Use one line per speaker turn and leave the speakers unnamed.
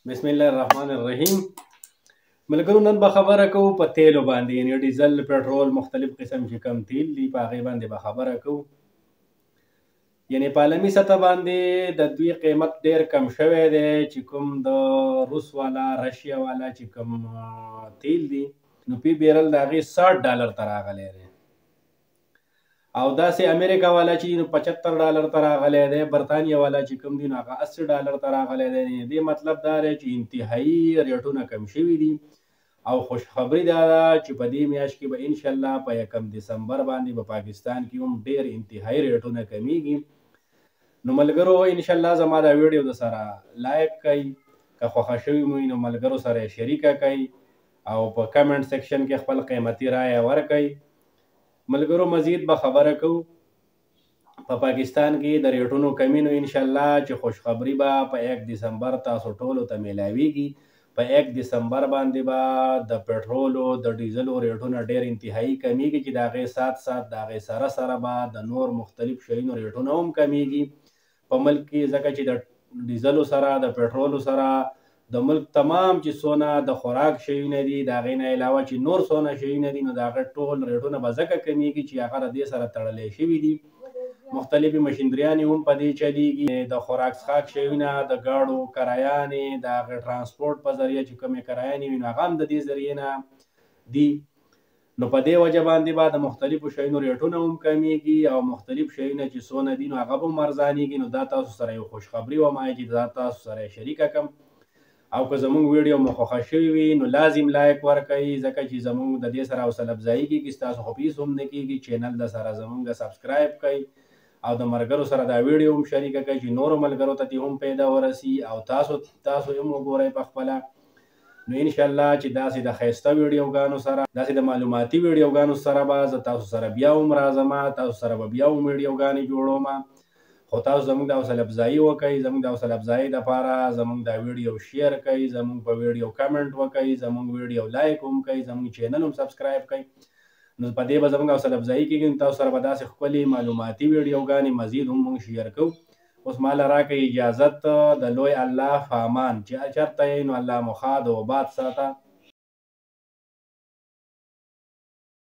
بسم الله الرحمن الرحیم. ملګرو نن به خبره کوو په تیلو باندې، یعنې ډیزل، پټرول، مختلف قسم چې کم تیل دي په هغې باندې به خبره کوو. یعنې په عالمي سطح باندې د دوی قیمت ډېر کم شوی دی، چې کوم د روس والا، رشیا والا چې کوم تیل دي نو پی بیرل د هغې $60 ته راغلی دی، او داسې امریکا والا چې نو $75 ته راغلی دی، برطانیه والا چې کوم دي نو هغه $80 ته راغلی دی. دې مطلب دا دی چې انتهایي ریټونه کم شوي دي، او خوشخبري دا ده چې په دې میاشت کې به انشاءالله په 1 دسمبر باندې په پاکستان کې هم ډېر انتهایي ریټونه کمیږي. نو ملګرو انشاءالله زما دا ویډیو د سره لایک کوئ، که خوښه شوي مو نو ملګرو سره یې شریکه کوئ، او په کمنټ سیکشن کې خپل قیمتي رایه ورکوئ. ملګرو مزید به خبره کوو په پاکستان کې د ریټونو کمی نو انشاءالله چې خوشخبري به په 1 دسمبر تاسو ټولو ته میلاویږي. په 1 دسمبر باندې به د پټرولو د ډیزلو ریټونه ډېر انتهایي کمیږي، چې د هغې سات د هغې سره سره به د نور مختلف شیونو ریټونه هم کمیږي په ملک کې، ځکه چې د ډیزلو سره د پټرولو سره د ملک تمام چې څونه د خوراک شیونه دي د هغې نه علاوه چې نور څونه شیونه دي نو د هغه ټول ریټونه به ځکه کمیږي چې هغه د دې سره تړلی شوي دي. مختلفې مشینریانې هم په دې چلیږي، د خوراک څښاک شیونه، د ګاډو کرایانې، د هغې ټرانسپورټ په ذریعه چې کومې کرایانې وي نو هغه هم د دې ذریعې نه دي. نو په دې وجه باندې به د مختلفو شیونو ریټونه هم کمیږي، او مختلف شیونه چې څونه دي نو هغه به هم ارزانېږي. نو دا تاسو سره یو خوشخبري ومه چې دا تاسو سره یې شریکه کړم. او که زموږ ویډیو مو خوښه شوي وي نو لازم لایک ورکوئ، ځکه چې زموږ د دې سره حوصله افزایي کېږي، ستاسو خو پیس هم نه کېږي. چینل د سره زموږ سبسکرایب کړئ، او د ملګرو سره دا ویډیو هم شریکه کړئ چې نورو ملګرو ته دې هم پیدا ورسي، او تاسو هم وګورئ په خپله. نو انشاءالله چې داسې د ښایسته ویډیوګانو سره، داسې د معلوماتي ویډیوګانو سره به زه تاسو سره بیا هم راځم، تاسو سره به بیا هم ویډیوګانې جوړوم. خو تاسو زموږ د حوصله افزایي وکړئ، زموږ د حوصله افزایي دپاره زموږ دا ویډیو شیر کړئ، زموږ په ویډیو کمنټ وکړئ، زموږ ویډیو لایک هم کړئ، زموږ چینل هم سبسکرایب کړئ. نو په دې به زموږ حوصله افزایي کېږي، نو تاسو سره به داسې ښکلې معلوماتي ویډیوګانې مزید هم موږ شیر کوو. اوس ماله راکړئ اجازت د لوی الله په امان، چې چېرته یې نو الله مو ښاد او آباد ساته.